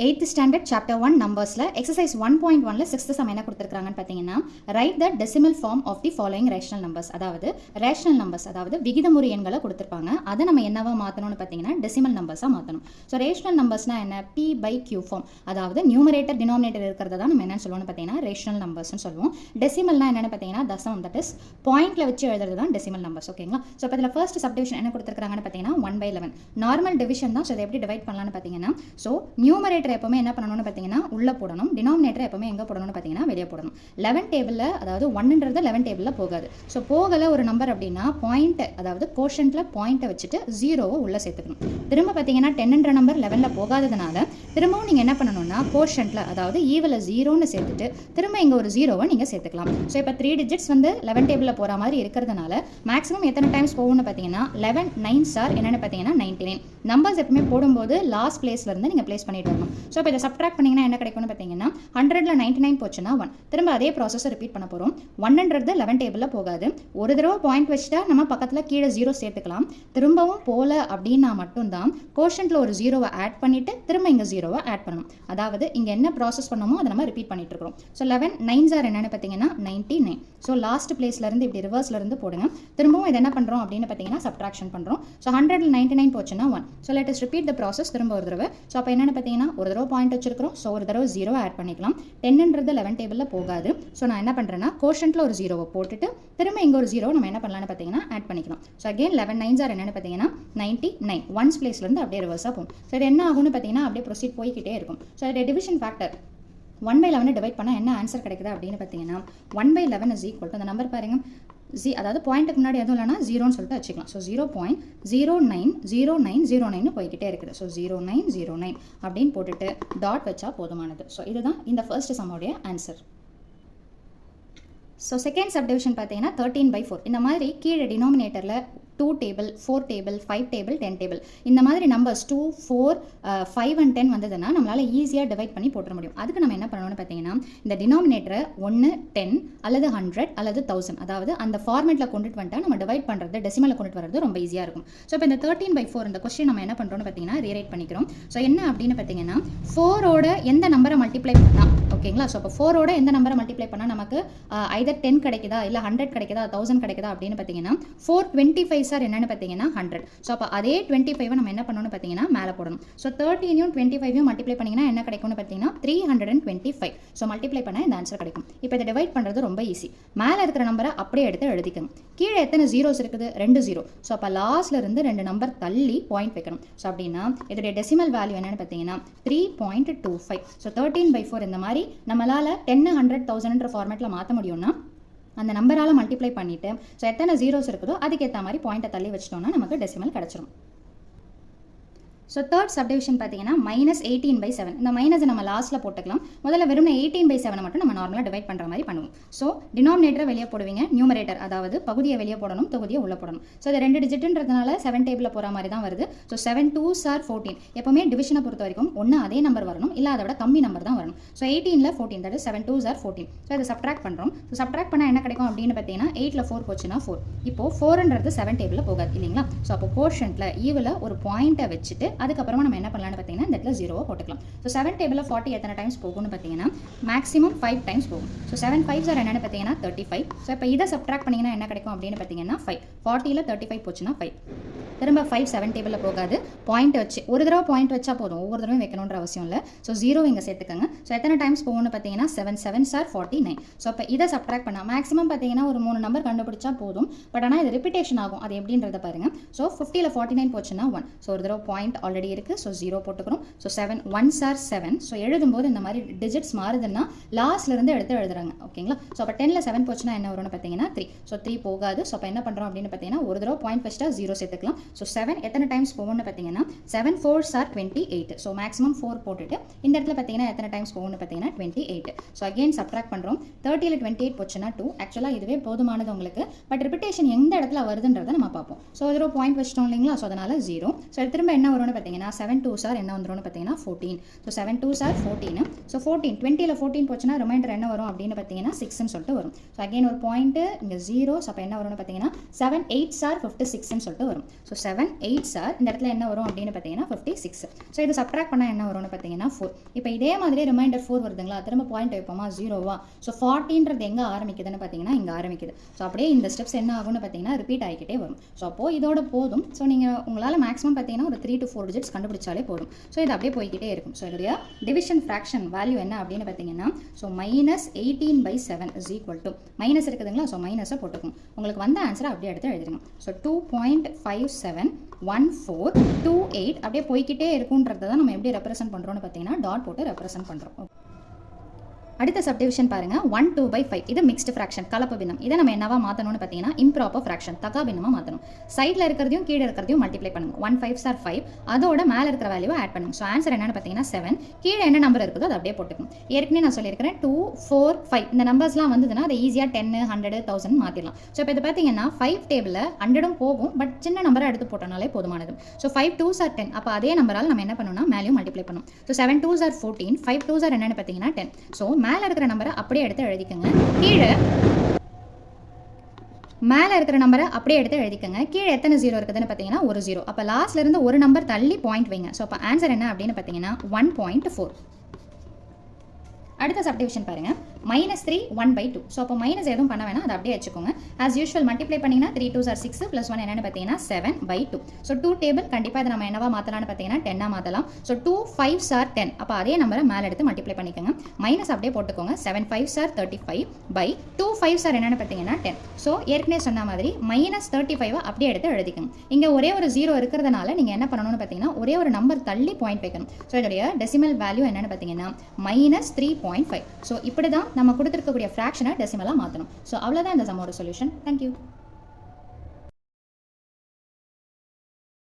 8th standard chapter 1 நம்பர்ஸில் exercise 1.1ல 6th sum என்ன கொடுத்துருக்காங்கன்னு பார்த்தீங்கன்னா write the decimal form of the following rational numbers. அதாவது rational numbers, அதாவது விகிதமுறு எண்களை கொடுத்துருப்பாங்க. அதை நம்ம என்னவா மாற்றணும்னு பார்த்தீங்கன்னா decimal numbers-ஆ மாற்றணும். ஸோ rational numbers-னா என்ன? p by q form, அதாவது numerator denominator இருக்கிறத தான் நம்ம என்னன்னு சொல்லுவோம்னு பார்த்தீங்கன்னா rational numbers-னு சொல்லுவோம். decimal-னா என்னன்னு பார்த்தீங்கன்னா தசமம், that is பாயிண்ட்ல வச்சு எழுதுறது தான் decimal numbers. ஓகேங்களா? ஸோ இப்போ இதில் ஃபர்ஸ்ட் சப்டிவிஷன் என்ன கொடுத்துருக்காங்கன்னு பார்த்தீங்கன்னா 1/11 நார்மல் டிவிஷன் தான். ஸோ இதை எப்படி டிவைட் பண்ணலாம்னு பார்த்தீங்கன்னா ஸோ நியூமரேட்டர் எப்பவுமே என்ன பண்ணணும்னு பார்த்தீங்கன்னா உள்ள போடணும், டினாமினேட்டர் எப்பவுமே எங்கே போடணும்னு பார்த்தீங்கன்னா வெளியே போடணும். 11 டேபிளில், அதாவது 1ன்றது 11 டேபிளில் போகாது. ஸோ போகலை ஒரு நம்பர் அப்படின்னா பாயிண்ட், அதாவது கோஷன்ட்ல பாயிண்ட்டை வச்சுட்டு 0வை உள்ள சேர்த்துக்கணும். திரும்ப பார்த்தீங்கன்னா 10ன்ற நம்பர் 11ல் போகாததுனால திரும்பவும் நீங்கள் என்ன பண்ணணும்னா கோஷன்ட்ல, அதாவது ஈவில் 0ன்னு சேர்த்துட்டு திரும்ப இங்கே ஒரு 0வை நீங்கள் சேர்த்துக்கலாம். ஸோ இப்போ 3 டிஜிட்ஸ் வந்து 11 டேபிளில் போகிற மாதிரி இருக்கிறதுனால மேக்ஸிமம் எத்தனை டைம்ஸ் போகும்னு பார்த்தீங்கன்னா 11 9s ஆர் என்னென்னு பார்த்தீங்கன்னா 99. நம்பர்ஸ் எப்பவுமே போடும்போது லாஸ்ட் பிளேஸ்லேருந்து நீங்கள் பிளேஸ் பண்ணிட்டு வரணும். ஸோ இப்போ இதை சப்ட்ராக்ட் பண்ணிங்கன்னா என்ன கிடைக்கும்னு பார்த்தீங்கன்னா 100ல் 99 போச்சுன்னா 1. திரும்ப அதே ப்ராசஸை ரிப்பீட் பண்ண போகிறோம். 1ன்றது 11 டேபிளில் போகாது. ஒரு தடவை பாயிண்ட் வச்சுட்டா நம்ம பக்கத்தில் கீழே 0 சேர்த்துக்கலாம். திரும்பவும் போல அப்படின்னா மட்டும்தான் கோஷன்ட்ல ஒரு 0வை ஆட் பண்ணிட்டு திரும்ப இங்கே 0வை ஆட் பண்ணணும். அதாவது இங்கே என்ன ப்ராசஸ் பண்ணமோ அதை நம்ம ரிப்பீட் பண்ணிட்டு இருக்கோம். ஸோ 11 9s ஆர் என்னென்னு பார்த்தீங்கன்னா 99. ஸோ லாஸ்ட் பிளேஸ்லேருந்து இப்படி ரிவர்ஸ்லேருந்து போடுங்க. திரும்பவும் இது என்ன பண்ணுறோம் அப்படின்னு பார்த்தீங்கன்னா சப்ட்ராக்ஷன் பண்ணுறோம். ஸோ 100ல் 99 போச்சுன்னா 1. So let us repeat the process திரும்ப ஒரு தடவை. ஸோ அப்போ என்னென்னு பார்த்தீங்கன்னா ஒரு தடவை பாயிண்ட் வச்சிருக்கிறோம். ஸோ ஒரு தடவை 0 ஆட் பண்ணிக்கலாம். 10ன்றது 11 டேபிளில் போகாது. ஸோ நான் என்ன பண்ணுறேன்னா கோஷன்ட்ல ஒரு 0வை போட்டுட்டு திரும்ப இங்கே ஒரு 0 நம்ம என்ன பண்ணலாம்னு பார்த்தீங்கன்னா ஆட் பண்ணிக்கலாம். ஸோ அகெயின் 11 9s ஆர் என்னென்னு பார்த்தீங்கன்னா 99. 1s பிளேஸ்லேருந்து அப்படியே ரிவர்ஸாக போகும். ஸோ இது என்ன ஆகும்னு பார்த்தீங்கன்னா அப்படியே ப்ரொசீட் போய்கிட்டே இருக்கும். ஸோ இது டிவிஷன் ஃபேக்டர் 1/11 டிவைட் பண்ணால் என்ன ஆன்சர் கிடைக்குது அப்படின்னு பார்த்தீங்கன்னா 1/11 இஸ் ஈக்குவல் டு அந்த நம்பர் பாருங்க, அதாவது பாயிண்ட்டுக்கு முன்னாடி எதுவும் இல்லைனா 0ன்னு சொல்லிட்டு வச்சுக்கலாம். ஸோ 0.090909 போய்கிட்டே இருக்குது. ஸோ 0909 அப்படின்னு போட்டுட்டு டாட் வச்சா போதுமானது. ஸோ இதுதான் இந்த ஃபர்ஸ்ட் சம்முடைய ஆன்சர். ஸோ செகண்ட் சப்டிவிஷன் பார்த்தீங்கன்னா 13/4. இந்த மாதிரி கீழே டினாமினேட்டரில் 2 டேபிள் 4 டேபிள் 5 டேபிள் 10 டேபிள் இந்த மாதிரி நம்பர்ஸ் 2 4 5 and 10 வந்ததுன்னா நம்மளால் ஈஸியாக டிவைட் பண்ணி போட்டுற முடியும். அதுக்கு நம்ம என்ன பண்ணணும்னு பார்த்தீங்கன்னா இந்த டினாமினேட்டரை 1 10 அல்லது 100 அல்லது 1000, அதாவது அந்த ஃபார்மேட்டில் கொண்டுட்டு வந்துட்டா நம்ம டிவைட் பண்ணுறது டெசிமலில் கொண்டுட்டு வரது ரொம்ப ஈஸியாக இருக்கும். ஸோ இப்போ இந்த 13/4 இந்த கொஸ்டின் நம்ம என்ன பண்ணுறோம்னு பார்த்தீங்கன்னா ரீரைட் பண்ணிக்கிறோம். ஸோ என்ன அப்படின்னு பார்த்தீங்கன்னா 4ஓட எந்த நம்பரை மல்டிப்ளை பண்ணால், ஓகேங்களா, ஸோ இப்போ 4ஓட எந்த நம்பரை மல்டிப்ளை பண்ணால் நமக்கு ஐதர் 10 கிடைக்குதா இல்லை 100 கிடைக்குதா 1000 கிடைக்குதா அப்படின்னு பார்த்தீங்கன்னா 425 சார் என்னன்னு பார்த்தீங்கன்னா 100. ஸோ அப்போ அதே 25 நம்ம என்ன பண்ணணும்னு பார்த்தீங்கன்னா மேலே போடணும். ஸோ 13யும் 25யும் மல்டிப்ளை பண்ணிங்கன்னா என்ன கிடைக்கும்னு பார்த்தீங்கன்னா 325. ஸோ மல்டிப்ளை பண்ணால் இந்த ஆன்சர் கிடைக்கும். இப்போ இதை டிவைட் பண்ணுறது ரொம்ப ஈஸி. மேலே இருக்கிற நம்பரை அப்படியே எடுத்து எழுதிக்கணும். கீழே எத்தனை ஜீரோஸ் இருக்குது? 2 0. ஸோ அப்போ லாஸ்ட்ல இருந்து 2 நம்பர் தள்ளி பாயிண்ட் வைக்கணும். ஸோ அப்படின்னா இதோடைய டெசிமல் வேல்யூ என்னன்னு பார்த்தீங்கன்னா 3.25. ஸோ 13/4 இந்த மாதிரி நம்மளால் 10 100 1000ன்ற ஃபார்மேட்டில் மாற்ற முடியும்னா அந்த நம்பரால் மல்டிப்ளை பண்ணிவிட்டு ஸோ எத்தனை ஜீரோஸ் இருக்குதோ அதுக்கேற்ற மாதிரி பாயிண்ட்டை தள்ளி வச்சிட்டோம்னா நமக்கு டெசிமல் கிடச்சிரும். ஸோ தேர்ட் சப்டிவிஷன் பார்த்தீங்கன்னா -18/7. இந்த மைனஸை நம்ம லாஸ்ட்டில் போட்டுக்கலாம். முதல்ல வெறும் 18/7 மட்டும் நம்ம நார்மலாக டிவைட் பண்ணுற மாதிரி பண்ணுவோம். ஸோ டினாமினேட்டரை வெளியே போடுவீங்க, நியூமரேட்டர் அதாவது பகுதியை வெளியே போடணும், தொகுதியை உள்ளே போடணும். ஸோ இது 2 டிஜிட்ன்றதுனால 7 டேபிளில் போகிற மாதிரி தான் வருது. So 7 2s are 14. எப்போவுமே டிவிஷனை பொறுத்த வரைக்கும் ஒன்று அதே நம்பர் வரணும், இல்லை அதை விட கம்மி நம்பர் தான் வரணும். ஸோ 18ல் 14, that is 7 2s are 14. So இதை சப்ட்ராக்ட் பண்ணுறோம். ஸோ சப்ட்ராக்ட் பண்ணால் என்ன கிடைக்கும் அப்படின்னு பார்த்தீங்கன்னா 8ல் 4 போச்சுன்னா 4. இப்போது 4ன்றது 7 டேபிளில் போகாது இல்லைங்களா. ஸோ அப்போ கோஷன்ட்ல ஈவில் ஒரு பாயிண்ட்டை வச்சுட்டு அதுக்கப்புறமா நம்ம என்ன பண்ணலாம்னு பார்த்தீங்கன்னா இந்த இடத்துல 0வை போட்டுக்கலாம். ஸோ 7 டேபிளில் 40 எத்தனை டைம்ஸ் போகும்னு பார்த்தீங்கன்னா மேக்ஸிமம் 5 டைம்ஸ் போகும். ஸோ 7 5s ஆர் என்னென்னு பார்த்தீங்கன்னா 35. ஸோ இப்போ இதை சப்ட்ராக்ட் பண்ணிங்கன்னா என்ன கிடைக்கும் அப்படின்னு பார்த்தீங்கன்னா 5. 40ல் 35 போச்சுன்னா 5. திரும்ப 5 7 டேபிளில் போகாது. பாயிண்ட் வச்சு ஒரு தடவை பாயிண்ட் வச்சா போதும், ஒவ்வொரு தடவையும் வைக்கணுன்ற அவசியம் இல்லை. ஸோ 0 இங்கே சேர்த்துக்கங்க. ஸோ எத்தனை டைம்ஸ் போகும்னு பார்த்தீங்கன்னா 7 7s ஆர் 49. ஸோ இப்போ இதை சப்ட்ராக்ட் பண்ணால் மேக்ஸிமம் பார்த்தீங்கன்னா ஒரு 3 நம்பர் கண்டுபிடிச்சா போதும். பட் ஆனால் இது ரிப்பீட்டேஷன் ஆகும். அது எப்படின்றத பாருங்க. ஸோ 50ல் 49 போச்சுன்னா 1. ஸோ ஒரு தடவை பாயிண்ட் ஆல்ரெடி இருக்குது. ஸோ 0 போட்டுக்கிறோம். So 7 1s R 7. ஸோ எழுதும்போது இந்த மாதிரி டிஜிட்ஸ் மாறுதுன்னா லாஸ்ட்லேருந்து எடுத்து எழுதுறாங்க, ஓகேங்களா. ஸோ அப்போ 10ல் 7 போச்சுன்னா என்ன வரும்னு பார்த்தீங்கன்னா 3. ஸோ 3 போகாது. ஸோ அப்போ என்ன பண்ணுறோம் அப்படின்னு பார்த்தீங்கன்னா ஒரு தடவை பாயிண்ட் வச்சுட்டா 0 சேர்த்துக்கலாம். ஸோ 7 எத்தனை டைம்ஸ் போகும்னு பார்த்தீங்கன்னா 7 4s ஆர் 28. ஸோ மேக்ஸிமம் 4 போட்டுட்டு இந்த இடத்துல பார்த்தீங்கன்னா எத்தனை டைம்ஸ் போகும்னு பார்த்தீங்கன்னா 28. ஸோ அகெயின் சப்ட்ராக்ட் பண்ணுறோம். 30ல் 28 போச்சுன்னா 2. ஆக்சுவலாக இதுவே போதுமானது உங்களுக்கு. பட் ரிப்பிட்டேஷன் எந்த இடத்துல வருதுன்றதை நம்ம பார்ப்போம். ஸோ ஒரு தடவை பாயிண்ட் வச்சிட்டோம் இல்லைங்களா. ஸோ அதனால் 0. ஸோ திரும்ப என்ன வரும்னு பார்த்தீங்கன்னா 7 2s ஆர் என்ன வந்துரும்னு பார்த்தீங்கன்னா 14. So 7 2s are 14. ஸோ 14 20ல் 14 போச்சுன்னா ரிமைண்டர் என்ன வரும் அப்படின்னு பார்த்தீங்கன்னா 6ன்னு சொல்லிட்டு வரும். ஸோ அகெயின் ஒரு பாயிண்ட்டு இங்கே 0. ஸோ அப்போ என்ன வரும்னு பார்த்தீங்கன்னா 7 8s ஆர் 56ன்னு சொல்லிட்டு வரும். ஸோ ஸோ 7 8 சார் இந்த இடத்துல என்ன வரும் அப்படின்னு பார்த்தீங்கன்னா 56. ஸோ இது சப்ட்ராக்ட் பண்ணால் என்ன வரும்னு பார்த்தீங்கன்னா 4. இப்போ இதே மாதிரி ரிமைண்டர் 4 வருதுங்களா, திரும்ப பாயிண்ட் வைப்போமா 0வா. ஸோ 40ன்றது எங்கே ஆரம்பிக்குதுன்னு பார்த்தீங்கன்னா இங்கே ஆரம்பிக்குது. ஸோ அப்படியே இந்த ஸ்டெப்ஸ் என்ன ஆகும்னு பார்த்தீங்கன்னா ரிப்பீட் ஆகிக்கிட்டே வரும். ஸோ அப்போது இதோட போதும். ஸோ நீங்கள் உங்களால் மேக்ஸிமம் பார்த்தீங்கன்னா ஒரு 3 to 4 டிஜிட்ஸ் கண்டுபிடிச்சாலே போதும். ஸோ இது அப்படியே போய்கிட்டே இருக்கும். ஸோ இதோடைய டிவிஷன் ஃப்ராக்ஷன் வேல்யூ என்ன அப்படின்னு பார்த்தீங்கன்னா so -18/7 is equal to minus இருக்குதுங்களா, ஸோ மைனஸை போட்டுக்கும். உங்களுக்கு வந்த ஆன்சரை அப்படியே எடுத்து எழுதிருங்க. ஸோ 2.571428 அப்படியே போய்கிட்டே இருக்குன்றதை தான் நம்ம எப்படி ரெப்ரசென்ட் பண்ணுறோம்னு பார்த்தீங்கன்னா டாட் போட்டு ரெப்ரசென்ட் பண்ணுறோம். அடுத்த சப்டிவிஷன் பாருங்க 1/2/5. இது மிக்ஸ்டு ஃப்ராக்ஷன், கலப்பு பின்னம். இதை நம்ம என்னவா மாற்றணும்னு பார்த்தீங்கன்னா இம்ப்ராப்பர் ஃப்ராக்ஷன், தகா பின்னமாக மாற்றணும். சைடில் இருக்கிறதையும் கீழே இருக்கிறதையும் மல்டிப்ளை பண்ணுங்க. 1 5s are 5, அதோட மேலே இருக்கிற வேல்யூவை ஆட் பண்ணுங்க. ஸோ ஆன்சர் என்னன்னு பார்த்தீங்கன்னா 7. கீழே என்ன நம்பர் இருக்குதோ அதை அப்படியே போட்டுக்கும். ஏற்கனவே நான் சொல்லியிருக்கிறேன் 2 4 5 இந்த நம்பர்ஸ்லாம் வந்ததுன்னா அதை ஈஸியாக 10 100 1000 மாற்றிடலாம். ஸோ இப்போ இது பார்த்தீங்கன்னா 5 டேபிளில் 100 போகும், பட் சின்ன நம்பரை எடுத்து போட்டனாலே போதுமானது. ஸோ 5 2s are 10, அப்போ அதே நம்பரால் நம்ம என்ன பண்ணணும்னா மேலேயும் மல்டிப்ளை பண்ணணும். So 7 2s are 14, 5 2s are என்னன்னு பார்த்தீங்கன்னா 10. ஸோ மேலே இருக்கிற நம்பரை அப்படியே எடுத்து எழுதிக்கங்க. மேலே இருக்கிற நம்பரை அப்படியே எடுத்து எழுதிக்கங்க. கீழே எத்தனை 0 இருக்குதுன்னு பார்த்தீங்கன்னா ஒரு 0. அப்போ லாஸ்ட்ல இருந்து ஒரு நம்பர் தள்ளி பாயிண்ட் வைங்க. ஸோ அப்போ ஆன்சர் என்ன அப்படின்னு பார்த்தீங்கன்னா 1.4. அடுத்த சப்டிவிஷன் பாருங்க -3 1/2. ஸோ அப்போ மைனஸ் எதுவும் பண்ண வேணாம், அதை அப்படியே வச்சுக்கோங்க. ஆஸ் யூஷுவல் மல்டிப்ளை பண்ணிங்கன்னா 3 2s are 6 +1 என்னன்னு பார்த்தீங்கன்னா 7/2. ஸோ 2 டேபிள் கண்டிப்பாக இதை நம்ம என்னவா மாற்றலாம்னு பார்த்தீங்கன்னா 10ஆக மாற்றலாம். ஸோ 2 5s are 10, அப்போ அதே நம்பரை மேலே எடுத்து மல்டிப்ளை பண்ணிக்கோங்க. மைனஸ் அப்படியே போட்டுக்கோங்க. 7 5s are 35/2 5s are என்னன்னு பார்த்தீங்கன்னா 10. ஸோ ஏற்கனவே சொன்ன மாதிரி -35 அப்படியே எடுத்து எழுதிக்கோங்க. இங்கே ஒரே ஒரு 0 இருக்கிறதுனால நீங்கள் என்ன பண்ணணும்னு பார்த்தீங்கன்னா ஒரே ஒரு நம்பர் தள்ளி பாயிண்ட் வைக்கணும். ஸோ இதோடைய டெசிமல் வேல்யூ என்னன்னு பார்த்தீங்கன்னா -3.5. ஸோ இப்படி தான் நம்ம கொடுத்துருக்கக்கூடிய ஃப்ராக்ஷனை டெசிமலாக மாற்றணும். ஸோ அவ்வளோதான் இந்த சம்மோட சொல்யூஷன். தேங்க்யூ.